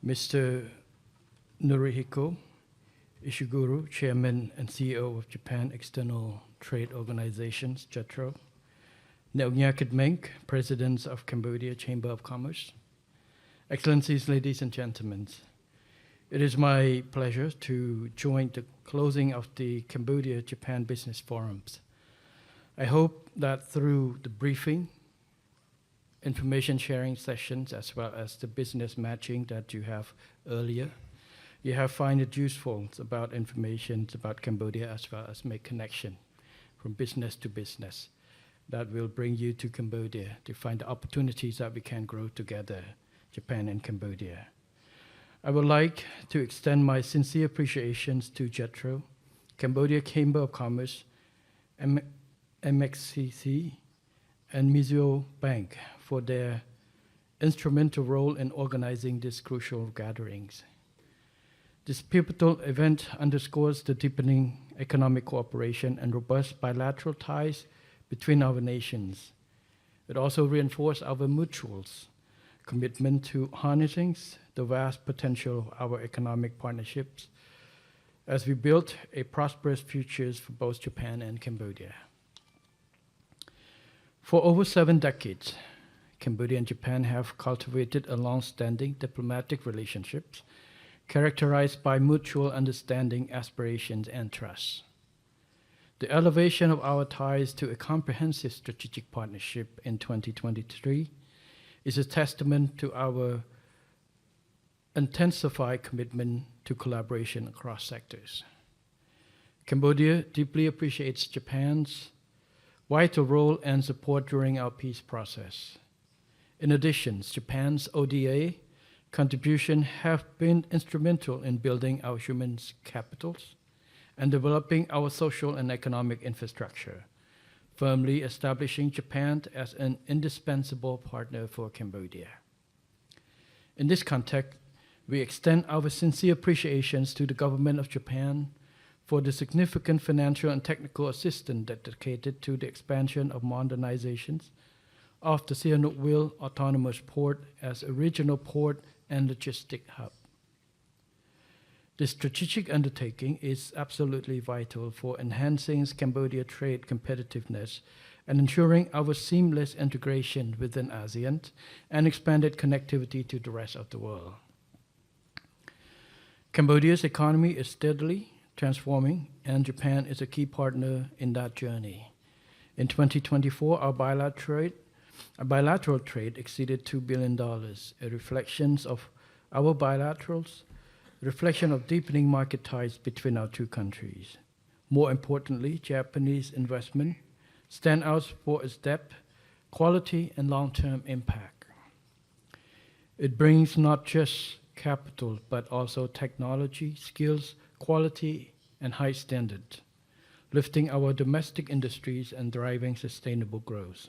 Mr. Norihiko Ishiguro, Chairman and CEO of Japan External Trade Organizations, JETRO. Neognyakit Menk, President of Cambodia Chamber of Commerce. Excellencies, ladies and gentlemen, it is my pleasure to join the closing of the Cambodia-Japan Business Forums. I hope that through the briefing, information sharing sessions, as well as the business matching that you have earlier, you have find it useful about information about Cambodia, as well as make connection from business to business that will bring you to Cambodia to find the opportunities that we can grow together, Japan and Cambodia. I would like to extend my sincere appreciations to JETRO, Cambodia Chamber of Commerce, MXCC, and Mizuho Bank for their instrumental role in organizing these crucial gatherings. This pivotal event underscores the deepening economic cooperation and robust bilateral ties between our nations. It also reinforces our mutual commitment to harnessing the vast potential of our economic partnerships as we build a prosperous future for both Japan and Cambodia. For over 7 decades, Cambodia and Japan have cultivated a long-standing diplomatic relationships characterized by mutual understanding, aspirations, and trust. The elevation of our ties to a comprehensive strategic partnership in 2023 is a testament to our intensified commitment to collaboration across sectors. Cambodia deeply appreciates Japan's vital role and support during our peace process. In addition, Japan's ODA contribution have been instrumental in building our human capitals and developing our social and economic infrastructure, firmly establishing Japan as an indispensable partner for Cambodia. In this context, we extend our sincere appreciations to the government of Japan for the significant financial and technical assistance dedicated to the expansion of modernizations of the Sihanoukville Autonomous Port as a regional port and logistic hub. This strategic undertaking is absolutely vital for enhancing Cambodia trade competitiveness and ensuring our seamless integration within ASEAN and expanded connectivity to the rest of the world. Cambodia's economy is steadily transforming, and Japan is a key partner in that journey. In 2024, our bilateral trade exceeded $2 billion, a reflection of our bilaterals, reflection of deepening market ties between our two countries. More importantly, Japanese investment stands out for its depth, quality, and long-term impact. It brings not just capital, but also technology, skills, quality, and high standards, lifting our domestic industries and driving sustainable growth.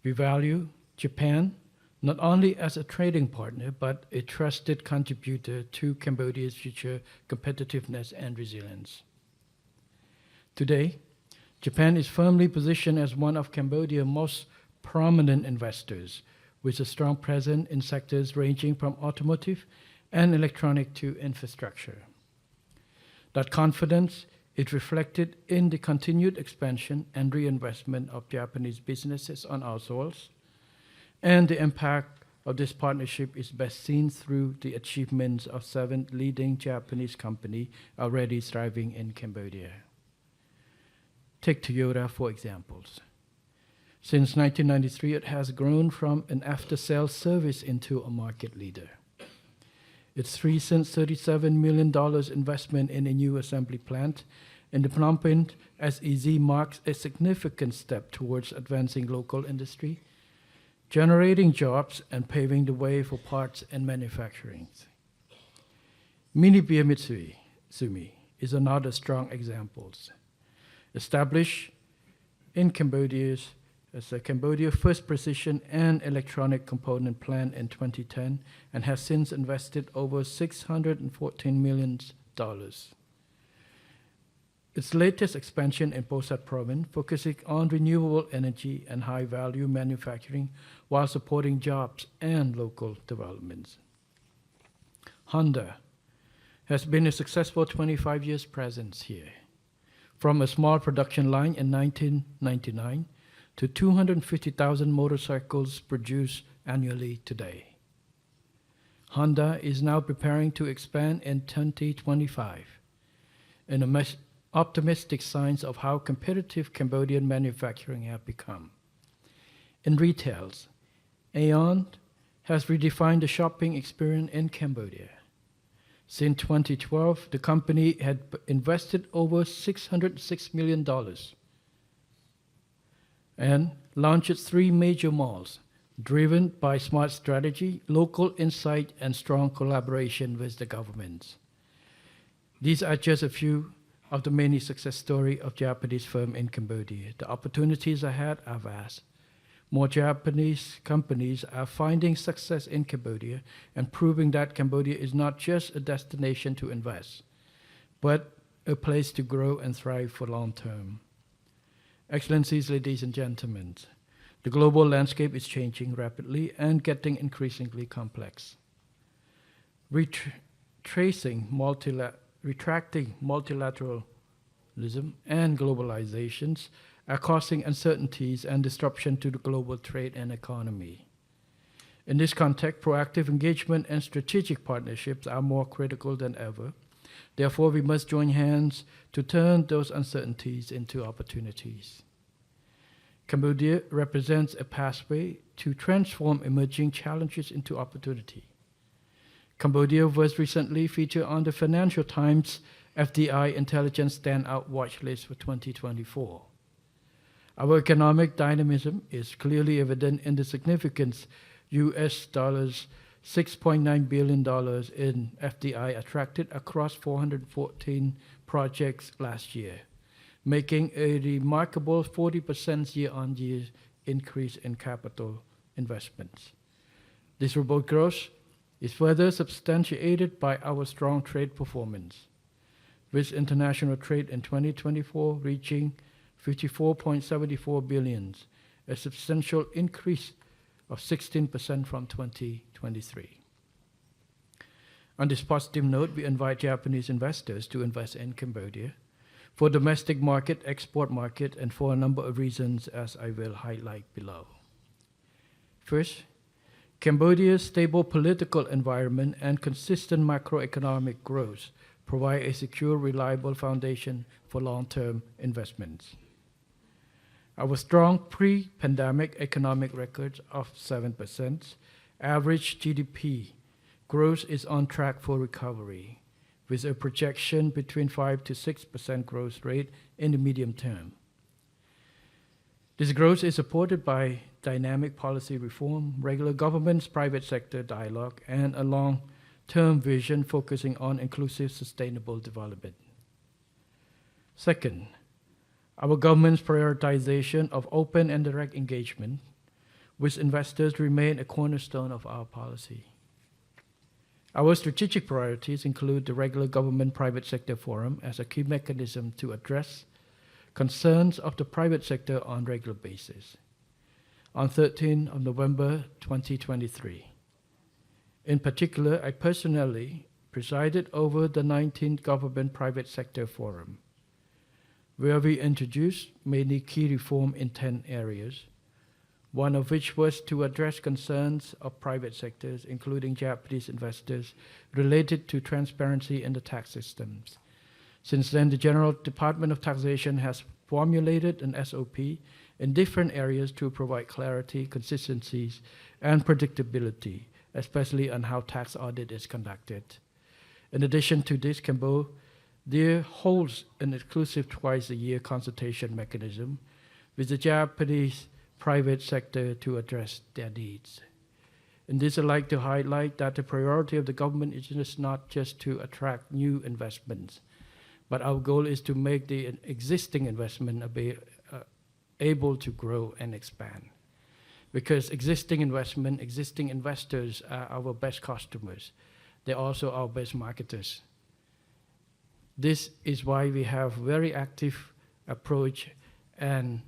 We value Japan not only as a trading partner, but a trusted contributor to Cambodia's future competitiveness and resilience. Today, Japan is firmly positioned as one of Cambodia's most prominent investors, with a strong presence in sectors ranging from automotive and electronic to infrastructure. That confidence is reflected in the continued expansion and reinvestment of Japanese businesses on our soils, and the impact of this partnership is best seen through the achievements of 7 leading Japanese companies already thriving in Cambodia. Take Toyota, for examples. Since 1993, it has grown from an after-sales service into a market leader. Its recent $37 million investment in a new assembly plant in the Phnom Penh SEZ marks a significant step towards advancing local industry, generating jobs, and paving the way for parts and manufacturing. Mitsubishi is another strong example. Established in Cambodia as the Cambodia first precision and electronic component plant in 2010 and has since invested over $614 million. its latest expansion in Posat province, focusing on renewable energy and high-value manufacturing while supporting jobs and local developments. Honda has been a successful 25 years presence here, from a small production line in 1999 to 250,000 motorcycles produced annually today. Honda is now preparing to expand in 2025, an optimistic signs of how competitive Cambodian manufacturing have become. In retails, Aeon has redefined the shopping experience in Cambodia. Since 2012, the company had invested over $606 million and launched 3 major malls, driven by smart strategy, local insight, and strong collaboration with the governments. These are just a few of the many success stories of Japanese firms in Cambodia. The opportunities ahead are vast. More Japanese companies are finding success in Cambodia and proving that Cambodia is not just a destination to invest, but a place to grow and thrive for long term. Excellencies, ladies and gentlemen, the global landscape is changing rapidly and getting increasingly complex. Retracting multilateralism and globalizations are causing uncertainties and disruption to the global trade and economy. In this context, proactive engagement and strategic partnerships are more critical than ever. Therefore, we must join hands to turn those uncertainties into opportunities. Cambodia represents a pathway to transform emerging challenges into opportunity. Cambodia was recently featured on the Financial Times FDI Intelligence Standout Watch List for 2024. Our economic dynamism is clearly evident in the significant US dollars $6.9 billion in FDI attracted across 414 projects last year, making a remarkable 40% year-on-year increase in capital investments. This robust growth is further substantiated by our strong trade performance, with international trade in 2024 reaching $54.74 billion, a substantial increase of 16% from 2023. On this positive note, we invite Japanese investors to invest in Cambodia for domestic market, export market, and for a number of reasons as I will highlight below. First, Cambodia's stable political environment and consistent macroeconomic growth provide a secure, reliable foundation for long-term investments. Our strong pre-pandemic economic records of 7%, average GDP growth is on track for recovery, with a projection between 5 to 6% growth rate in the medium term. This growth is supported by dynamic policy reform, regular government's private sector dialogue, and a long-term vision focusing on inclusive, sustainable development. Second, our government's prioritization of open and direct engagement with investors remain a cornerstone of our policy. Our strategic priorities include the regular government-private sector forum as a key mechanism to address concerns of the private sector on a regular basis. On 13 of November 2023. In particular, I personally presided over the 19th Government Private Sector Forum, where we introduced many key reform in 10 areas, one of which was to address concerns of private sectors, including Japanese investors, related to transparency in the tax systems. Since then, the General Department of Taxation has formulated an SOP in different areas to provide clarity, consistencies, and predictability, especially on how tax audit is conducted. In addition to this, Cambodia holds an exclusive twice-a-year consultation mechanism with the Japanese private sector to address their needs. In this, I'd like to highlight that the priority of the government is not just to attract new investments, but our goal is to make the existing investment able to grow and expand. Because existing investors are our best customers. They're also our best marketers. This is why we have very active approach and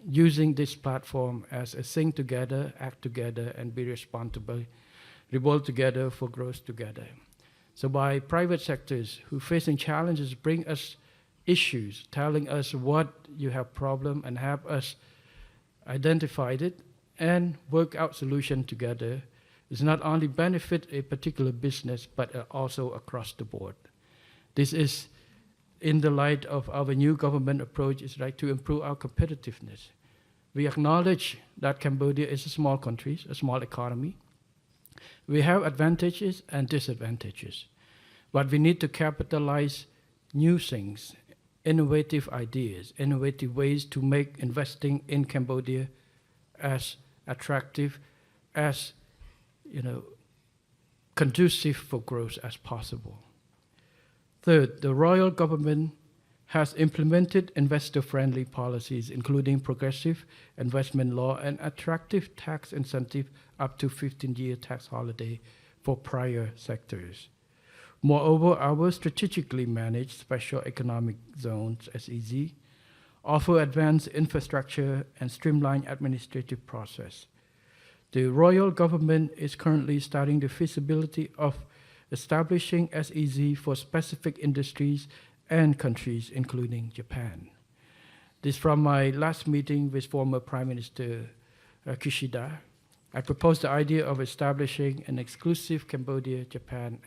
using this platform as a sing together, act together, and be responsible, revolve together for growth together. So by private sectors who facing challenges bring us issues, telling us what you have problem and have us identified it and work out solution together is not only benefit a particular business, but also across the board. This is in the light of our new government approach is right to improve our competitiveness. We acknowledge that Cambodia is a small country, a small economy. We have advantages and disadvantages, but we need to capitalize new things, innovative ideas, innovative ways to make investing in Cambodia as attractive, as conducive for growth as possible. Third, the royal government has implemented investor-friendly policies, including progressive investment law and attractive tax incentive up to 15-year tax holiday for prior sectors. Moreover, our strategically managed special economic zones, SEZ, offer advanced infrastructure and streamlined administrative process. The royal government is currently studying the feasibility of establishing SEZ for specific industries and countries, including Japan. This from my last meeting with former Prime Minister Kishida. I proposed the idea of establishing an exclusive Cambodia-Japan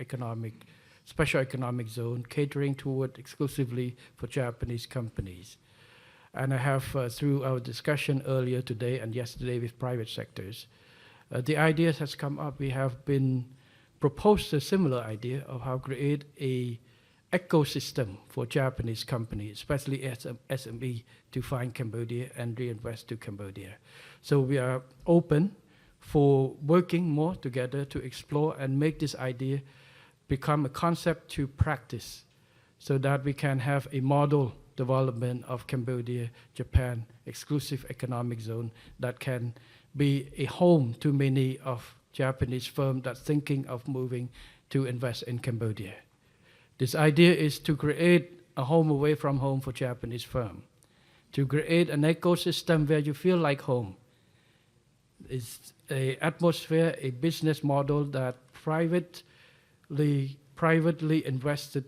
special economic zone catering toward exclusively for Japanese companies. And I have, through our discussion earlier today and yesterday with private sectors, the ideas has come up. We have been proposed a similar idea of how to create a ecosystem for Japanese companies, especially SME, to find Cambodia and reinvest to Cambodia. So we are open for working more together to explore and make this idea become a concept to practice so that we can have a model development of Cambodia-Japan exclusive economic zone that can be a home to many of Japanese firms that's thinking of moving to invest in Cambodia. This idea is to create a home away from home for Japanese firms, to create an ecosystem where you feel like home. It's an atmosphere, a business model that privately invested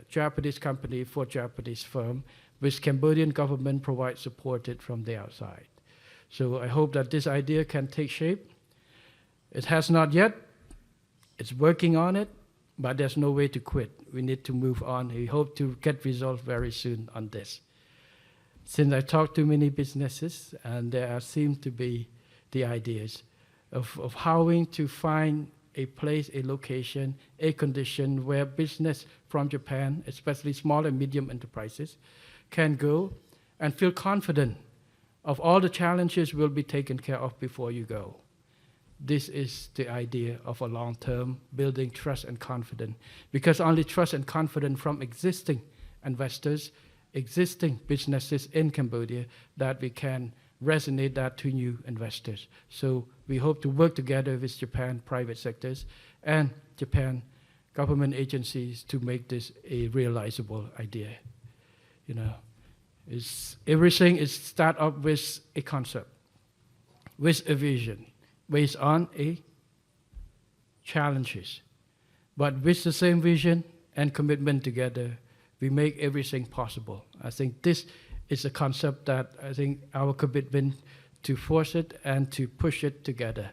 Japanese company for Japanese firm, which Cambodian government provides supported from the outside. So I hope that this idea can take shape. It has not yet. It's working on it, but there's no way to quit. We need to move on. We hope to get results very soon on this. Since I talked to many businesses, and there seem to be the ideas of how to find a place, a location, a condition where business from Japan, especially small and medium enterprises, can go and feel confident of all the challenges will be taken care of before you go. This is the idea of a long-term building trust and confidence, because only trust and confidence from existing investors, existing businesses in Cambodia, that we can resonate that to new investors. So we hope to work together with Japan private sectors and Japan government agencies to make this a realizable idea. Everything is start up with a concept, with a vision, based on a challenges. But with the same vision and commitment together, we make everything possible. I think this is a concept that I think our commitment to force it and to push it together.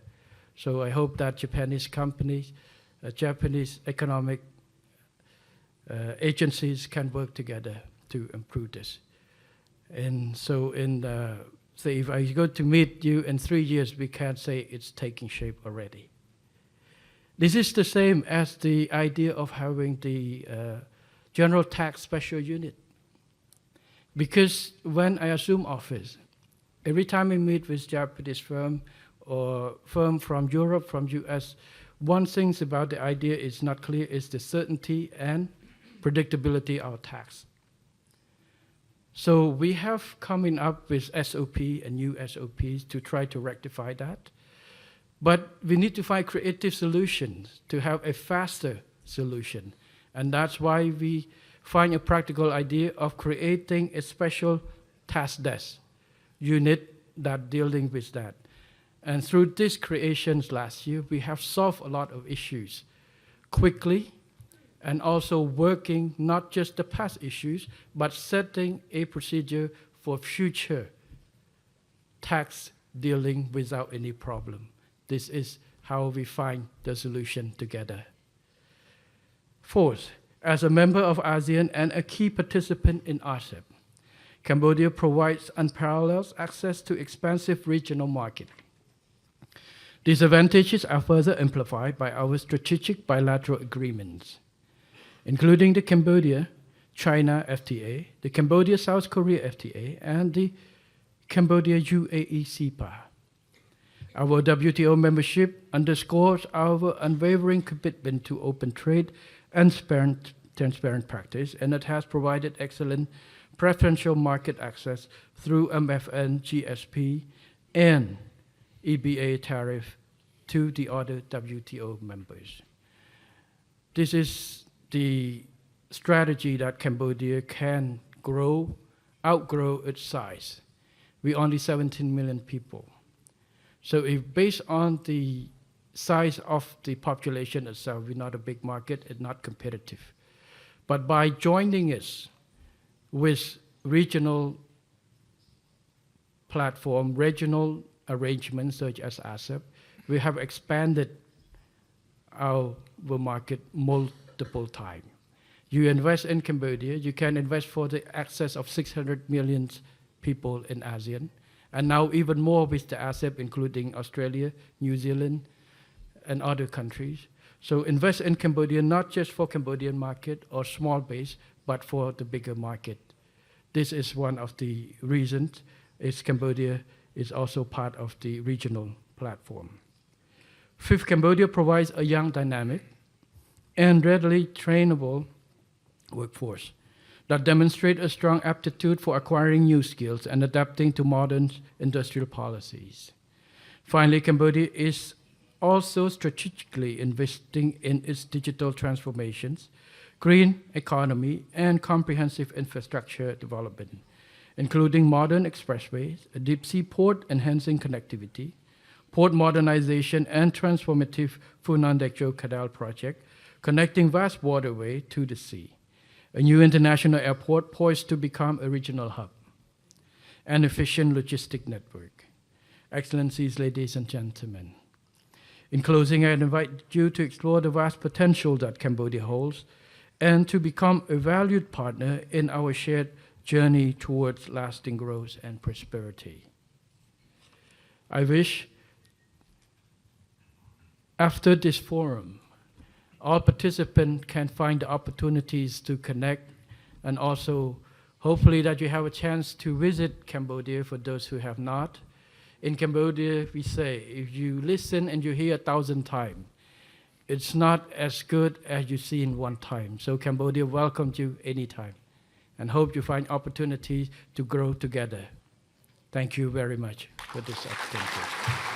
So I hope that Japanese companies, Japanese economic agencies can work together to improve this. And so say if I go to meet you in 3 years, we can say it's taking shape already. This is the same as the idea of having the general tax special unit. Because when I assume office, every time I meet with Japanese firm or firm from Europe, from US, one thing about the idea is not clear is the certainty and predictability of tax. So we have coming up with SOP and new SOPs to try to rectify that. But we need to find creative solutions to have a faster solution. And that's why we find a practical idea of creating a special task desk unit that dealing with that. And through these creations last year, we have solved a lot of issues quickly, and also working not just the past issues, but setting a procedure for future tax dealing without any problem. This is how we find the solution together. Fourth, as a member of ASEAN and a key participant in RCEP, Cambodia provides unparalleled access to expansive regional market. These advantages are further amplified by our strategic bilateral agreements, including the Cambodia-China FTA, the Cambodia-South Korea FTA, and the Cambodia-UAE CEPA. Our WTO membership underscores our unwavering commitment to open trade and transparent practice, and it has provided excellent preferential market access through MFN, GSP, and EBA tariff to the other WTO members. This is the strategy that Cambodia can outgrow its size. We're only 17 million people. So if based on the size of the population itself, we're not a big market, it's not competitive. But by joining us with regional platform, regional arrangements such as RCEP, we have expanded our market multiple times. You invest in Cambodia, you can invest for the access of 600 million people in ASEAN, and now even more with the RCEP, including Australia, New Zealand, and other countries. So invest in Cambodia, not just for Cambodian market or small base, but for the bigger market. This is one of the reasons is Cambodia is also part of the regional platform. Fifth, Cambodia provides a young, dynamic, and readily trainable workforce that demonstrate a strong aptitude for acquiring new skills and adapting to modern industrial policies. Finally, Cambodia is also strategically investing in its digital transformations, green economy, and comprehensive infrastructure development, including modern expressways, a deep-sea port enhancing connectivity, port modernization, and transformative Funan Dechok Canal project, connecting vast waterway to the sea, a new international airport poised to become a regional hub, an efficient logistic network. Excellencies, ladies and gentlemen, in closing, I invite you to explore the vast potential that Cambodia holds and to become a valued partner in our shared journey towards lasting growth and prosperity. I wish after this forum, all participants can find the opportunities to connect, and also hopefully that you have a chance to visit Cambodia for those who have not. In Cambodia, we say, if you listen and you hear 1,000 times, it's not as good as you see in one time. So Cambodia welcomes you anytime, and hope you find opportunities to grow together. Thank you very much for this opportunity.